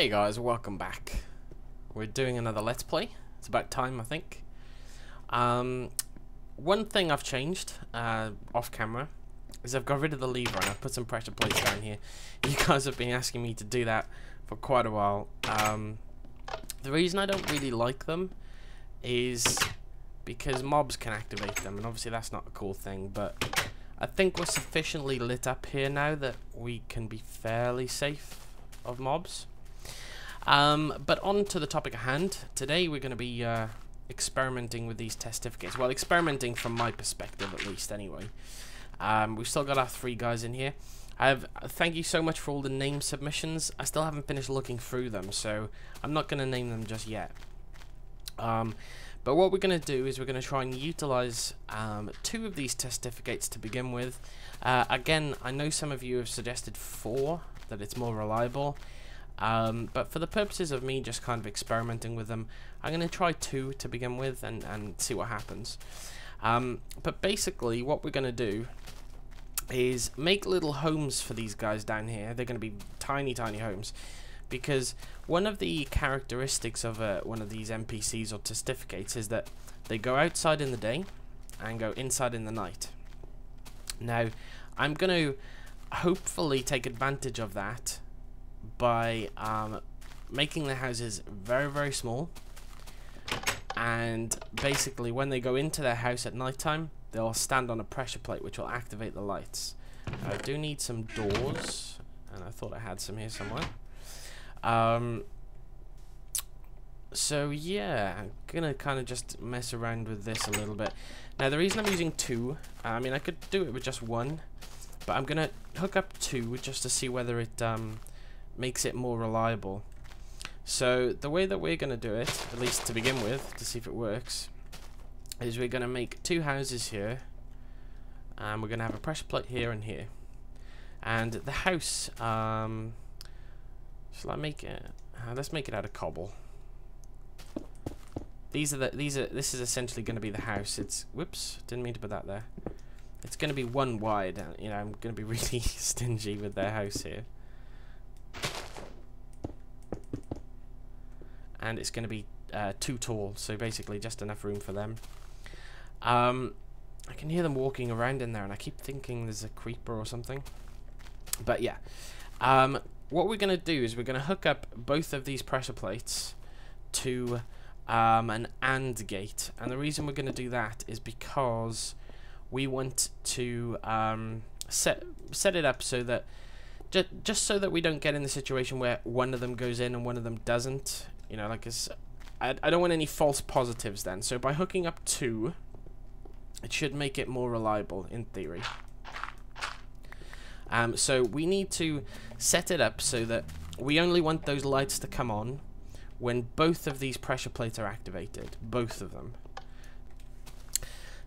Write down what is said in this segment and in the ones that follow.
Hey guys, welcome back. We're doing another Let's Play. It's about time, I think. One thing I've changed off camera is I've got rid of the lever and I've put some pressure plates down here. You guys have been asking me to do that for quite a while. The reason I don't really like them is because mobs can activate them, and obviously that's not a cool thing, but I think we're sufficiently lit up here now that we can be fairly safe of mobs. But on to the topic at hand. Today we're going to be experimenting with these testificates. Well, experimenting from my perspective at least anyway. We've still got our 3 guys in here. Thank you so much for all the name submissions. I still haven't finished looking through them, so I'm not going to name them just yet. But what we're going to do is we're going to try and utilize 2 of these testificates to begin with. Again, I know some of you have suggested 4, that it's more reliable. But for the purposes of me just kind of experimenting with them, I'm going to try 2 to begin with and see what happens. But basically what we're going to do is make little homes for these guys down here. They're going to be tiny homes, because one of the characteristics of one of these NPCs or testificates is that they go outside in the day and go inside in the night. Now I'm going to hopefully take advantage of that by making the houses very small, and basically when they go into their house at night time, they'll stand on a pressure plate which will activate the lights. I do need some doors, and I thought I had some here somewhere. So yeah, I'm gonna kind of just mess around with this a little bit. Now the reason I'm using 2, I mean I could do it with just 1, but I'm gonna hook up 2 just to see whether it makes it more reliable. So the way that we're going to do it, at least to begin with, to see if it works, is we're going to make 2 houses here, and we're going to have a pressure plate here and here. And the house, shall I make it? Let's make it out of cobble. This is essentially going to be the house. It's, whoops, didn't mean to put that there. It's going to be 1 wide. You know, I'm going to be really stingy with their house here. And it's going to be 2 tall, so basically just enough room for them. I can hear them walking around in there, and I keep thinking there's a creeper or something. But yeah, what we're going to do is we're going to hook up both of these pressure plates to an AND gate, and the reason we're going to do that is because we want to set it up so that just so that we don't get in the situation where one of them goes in and one of them doesn't. You know, like I don't want any false positives then. So by hooking up 2, it should make it more reliable in theory. So we need to set it up so that we only want those lights to come on when both of these pressure plates are activated. Both of them.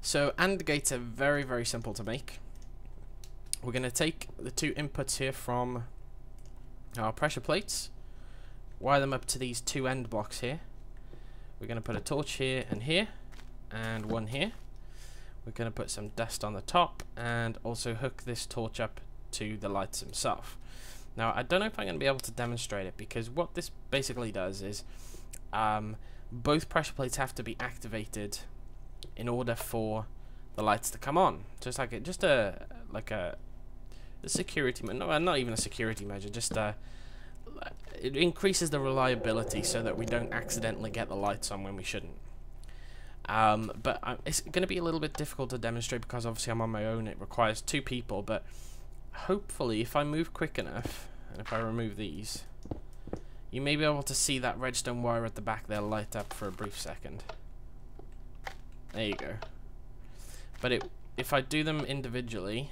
So AND gates are very simple to make. We're going to take the 2 inputs here from our pressure plates, wire them up to these 2 end blocks here. We're going to put a torch here, and 1 here. We're going to put some dust on the top, and also hook this torch up to the lights themselves. Now I don't know if I'm going to be able to demonstrate it, because what this basically does is both pressure plates have to be activated in order for the lights to come on. Just like a security, no, not even a security measure, just it increases the reliability so that we don't accidentally get the lights on when we shouldn't. But it's going to be a little bit difficult to demonstrate because obviously I'm on my own. It requires 2 people, but hopefully if I move quick enough and if I remove these, you may be able to see that redstone wire at the back there light up for a brief second. There you go. But if I do them individually,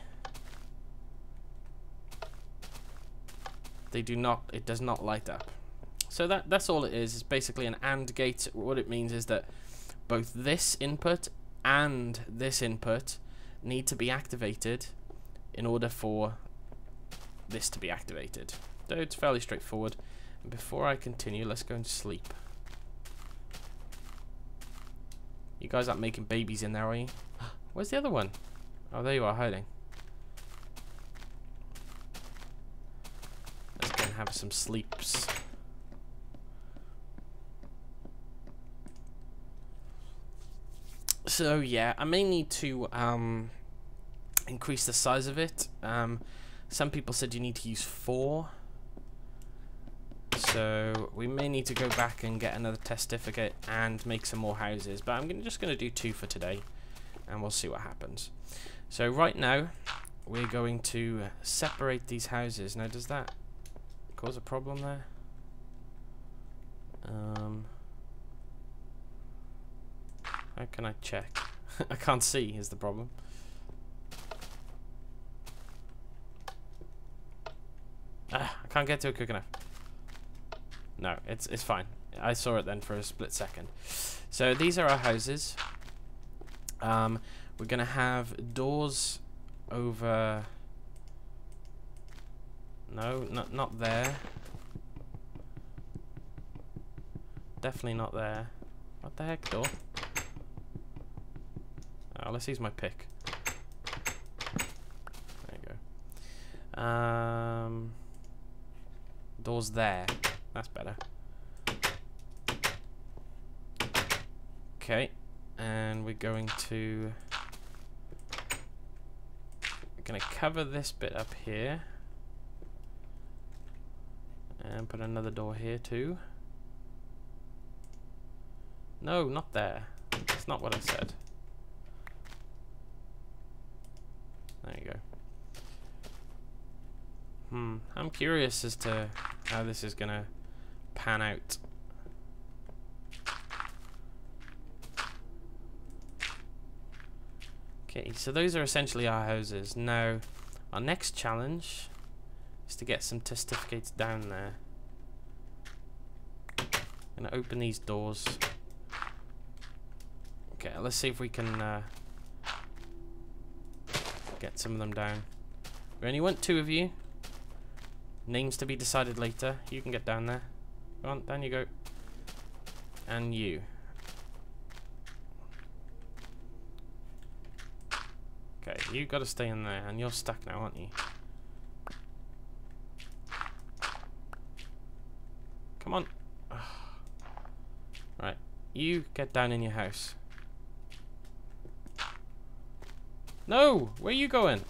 it does not light up. So that's all it is. It's basically an AND gate. What it means is that both this input and this input need to be activated in order for this to be activated. So it's fairly straightforward. And before I continue, let's go and sleep. You guys aren't making babies in there, are you? Where's the other one? Oh, there you are, hiding. Let's go and have some sleeps. So yeah, I may need to increase the size of it. Some people said you need to use 4. So we may need to go back and get another testificate and make some more houses. But I'm just going to do 2 for today, and we'll see what happens. So right now, we're going to separate these houses. Now, does that cause a problem there? How can I check? I can't see is the problem. I can't get to it quick enough. No, it's fine. I saw it then for a split second. So these are our houses. We're gonna have doors over. No, not there. Definitely not there. What the heck, door? Oh, let's use my pick. There you go. Doors there. That's better. Okay, and we're going to cover this bit up here and put another door here too. No, not there. That's not what I said. There you go. I'm curious as to how this is gonna pan out. Okay, so those are essentially our houses. Now, our next challenge is to get some testificates down there. I'm gonna open these doors. Okay, let's see if we can get some of them down. We only want 2 of you. Names to be decided later. You can get down there. Go on, down you go. And you. Okay, you got to stay in there, and you're stuck now, aren't you? Come on. Right, you get down in your house. No! Where are you going?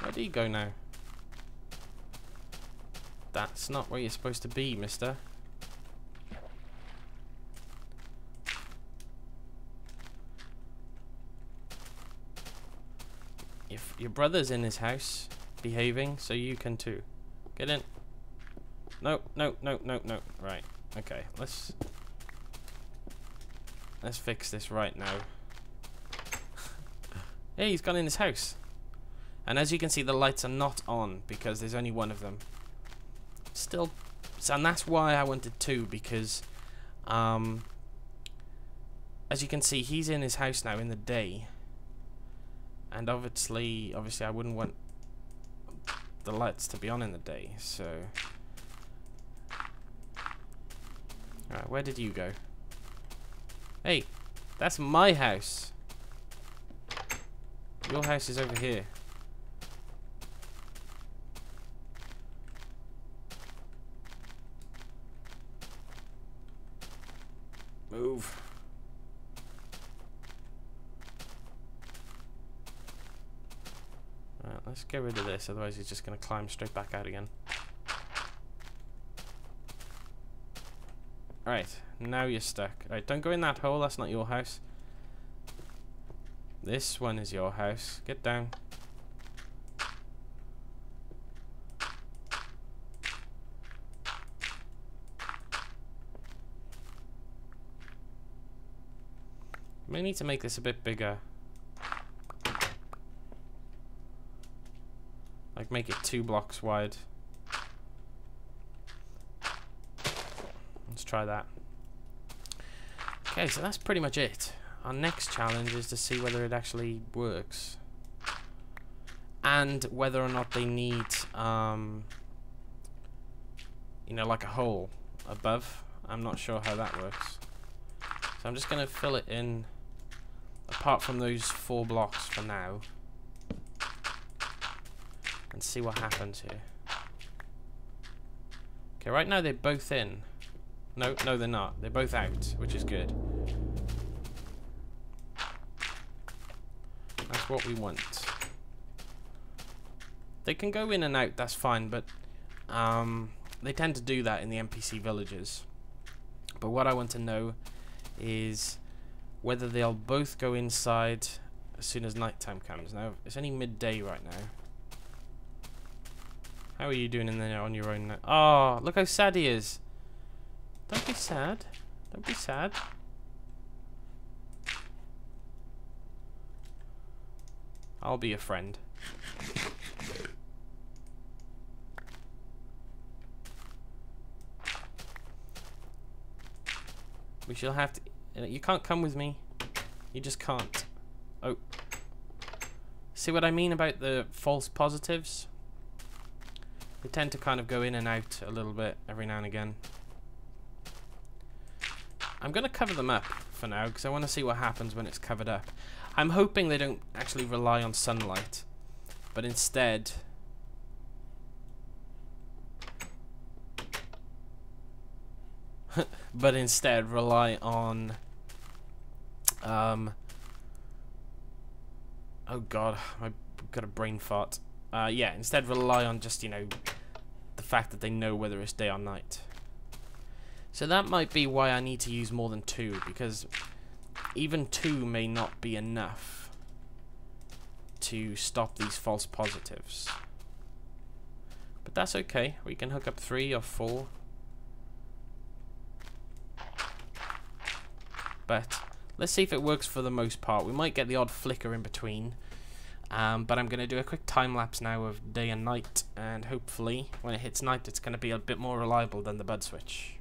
Where do you go now? That's not where you're supposed to be, mister. If your brother's in his house, behaving, so you can too. Get in. No, no, no, no, no. Right. Okay, let's fix this right now. Hey, he's gone in his house. And as you can see, the lights are not on because there's only one of them. Still, and that's why I wanted 2, because as you can see, he's in his house now in the day. And obviously I wouldn't want the lights to be on in the day, so. Alright, where did you go? Hey, that's my house. Your house is over here. Move. Alright, let's get rid of this, otherwise he's just going to climb straight back out again. Alright, now you're stuck. Alright, don't go in that hole, that's not your house. This one is your house. Get down. May need to make this a bit bigger. Like make it 2 blocks wide. Let's try that. Okay, so that's pretty much it. Our next challenge is to see whether it actually works. And whether or not they need, you know, like a hole above. I'm not sure how that works. So I'm just going to fill it in, apart from those 4 blocks for now. And see what happens here. Okay, right now they're both in. No, no, they're not. They're both out, which is good. That's what we want. They can go in and out, that's fine, but they tend to do that in the NPC villages. But what I want to know is whether they'll both go inside as soon as nighttime comes. Now, it's only midday right now. How are you doing in there on your own now? Oh, look how sad he is. Don't be sad. Don't be sad. I'll be a friend. We shall have to... You can't come with me. You just can't. Oh. See what I mean about the false positives? They tend to kind of go in and out a little bit every now and again. I'm going to cover them up for now because I want to see what happens when it's covered up. I'm hoping they don't actually rely on sunlight, but instead... rely on... oh god, I've got a brain fart. Yeah, instead rely on just, you know, the fact that they know whether it's day or night. So that might be why I need to use more than 2, because even 2 may not be enough to stop these false positives. But that's okay, we can hook up 3 or 4. But let's see if it works for the most part. We might get the odd flicker in between. But I'm going to do a quick time-lapse now of day and night, and hopefully when it hits night it's going to be a bit more reliable than the bud switch.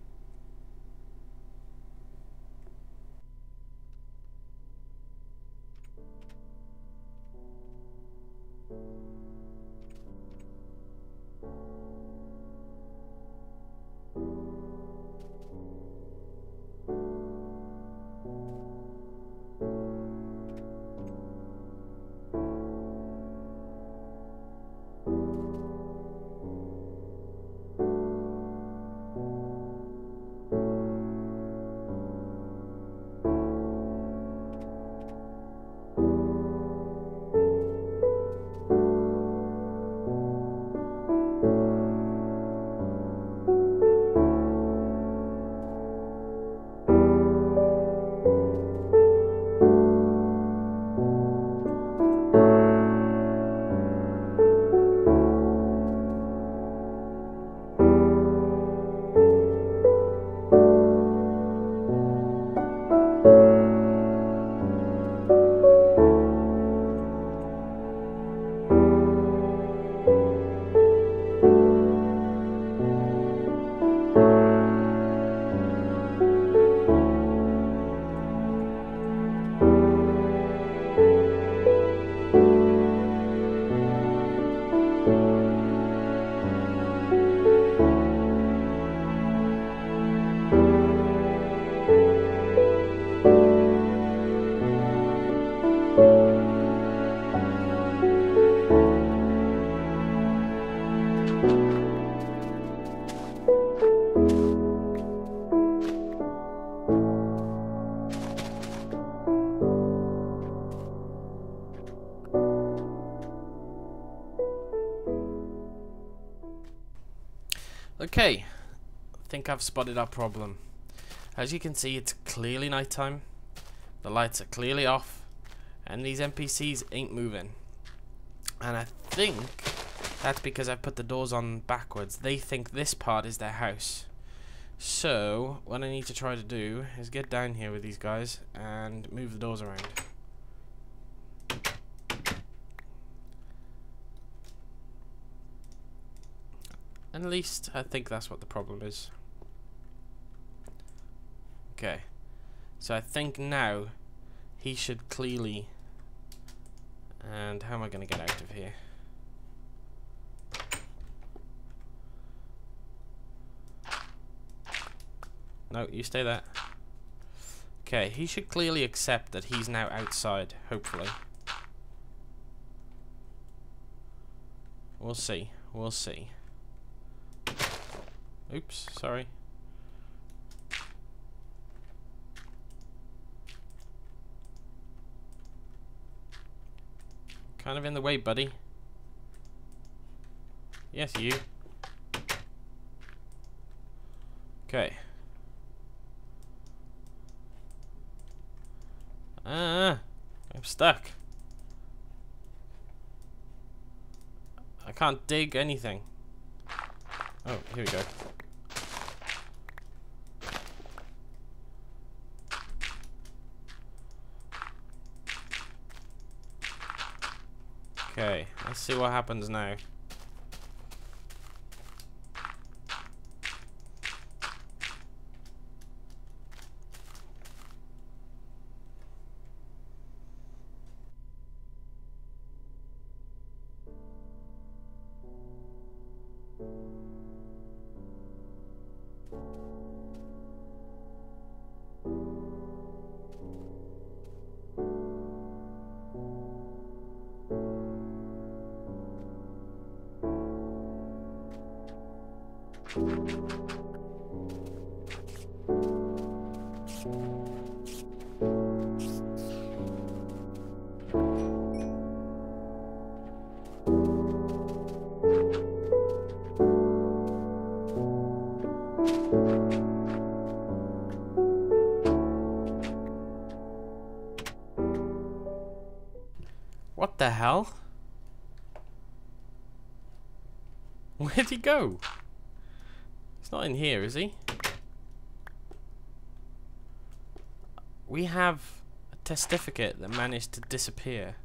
Okay, I think I've spotted our problem. As you can see, it's clearly nighttime, the lights are clearly off, and these NPCs ain't moving. And I think that's because I've put the doors on backwards. They think this part is their house. So, what I need to try to do is get down here with these guys and move the doors around. And at least I think that's what the problem is. Okay. So I think now he should clearly... And how am I going to get out of here? No, you stay there. Okay, he should clearly accept that he's now outside, hopefully. We'll see. We'll see. Oops, sorry. kind of in the way, buddy. Yes, you. Okay. I'm stuck. I can't dig anything. Oh, here we go. Okay, let's see what happens now. What the hell? Where'd he go? He's not in here, is he? We have a testificate that managed to disappear.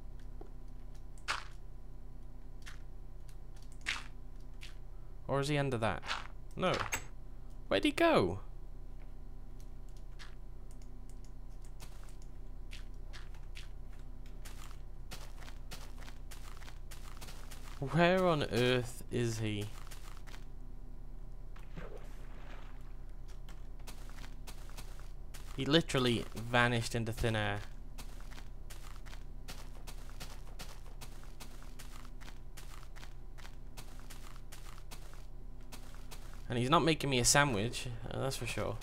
Or is he under that? No. Where'd he go? Where on earth is he? He literally vanished into thin air. And he's not making me a sandwich, that's for sure.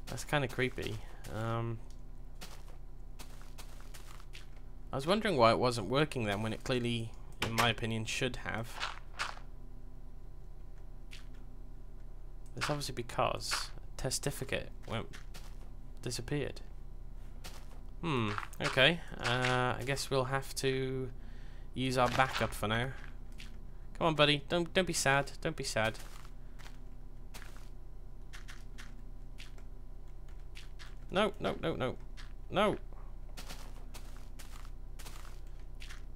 That's kind of creepy. I was wondering why it wasn't working then when it clearly, in my opinion, should have. It's obviously because a testificate disappeared. Okay. I guess we'll have to use our backup for now. Come on, buddy. Don't be sad. Don't be sad. No, no, no, no. No.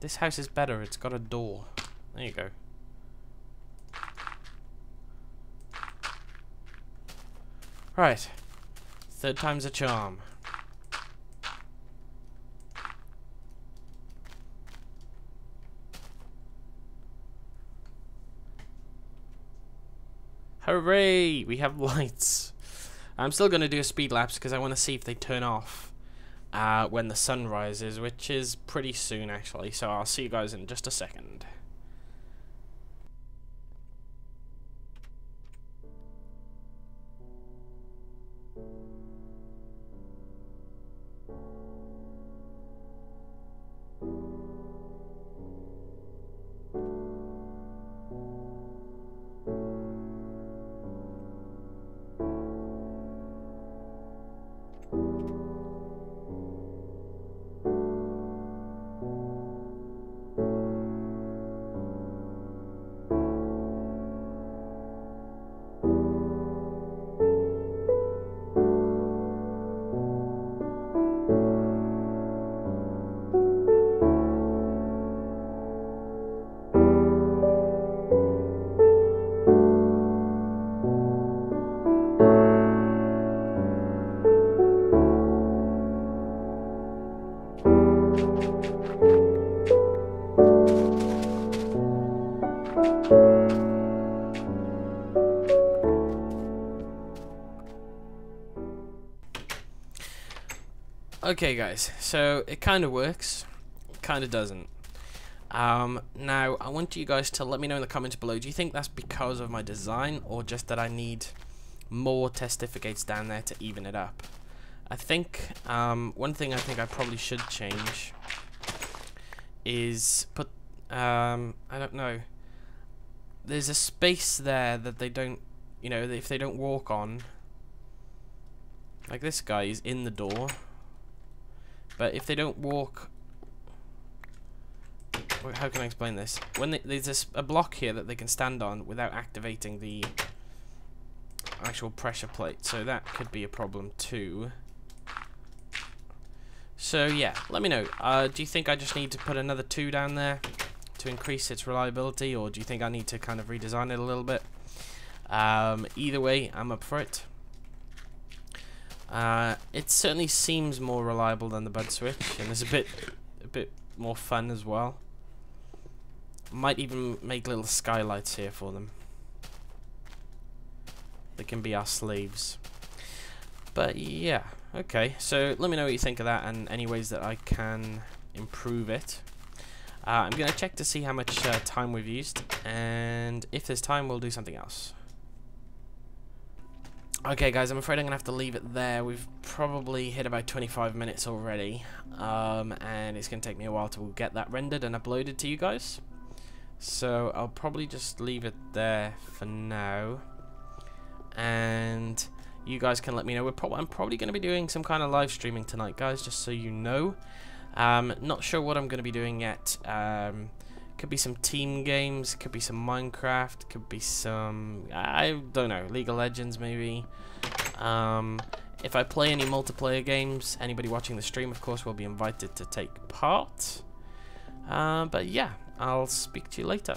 This house is better. It's got a door. There you go. Right. Third time's a charm. Hooray! We have lights. I'm still going to do a speed lapse because I want to see if they turn off when the sun rises, which is pretty soon actually. So I'll see you guys in just a second. Okay guys, so it kind of works, kind of doesn't. Now I want you guys to let me know in the comments below, do you think that's because of my design or just that I need more testificates down there to even it up? I think one thing I think I probably should change is put I don't know. There's a space there that they don't, you know, if they don't walk on. Like this guy is in the door, but if they don't walk, how can I explain this? When there's a block here that they can stand on without activating the actual pressure plate, so that could be a problem too. So yeah, let me know. Do you think I just need to put another 2 down there to increase its reliability, or do you think I need to kind of redesign it a little bit? Either way, I'm up for it. It certainly seems more reliable than the bud switch, and it's a bit more fun as well. Might even make little skylights here for them. They can be our slaves. But yeah, okay. So let me know what you think of that and any ways that I can improve it. I'm gonna check to see how much time we've used, and if there's time, we'll do something else. Okay guys, I'm afraid I'm gonna have to leave it there. We've probably hit about 25 minutes already, and it's gonna take me a while to get that rendered and uploaded to you guys. So I'll probably just leave it there for now, and you guys can let me know. I'm probably gonna be doing some kind of live streaming tonight, guys, just so you know. Not sure what I'm gonna be doing yet. Could be some team games, could be some Minecraft, could be some, I don't know, League of Legends maybe. If I play any multiplayer games, anybody watching the stream, of course, will be invited to take part. But yeah, I'll speak to you later.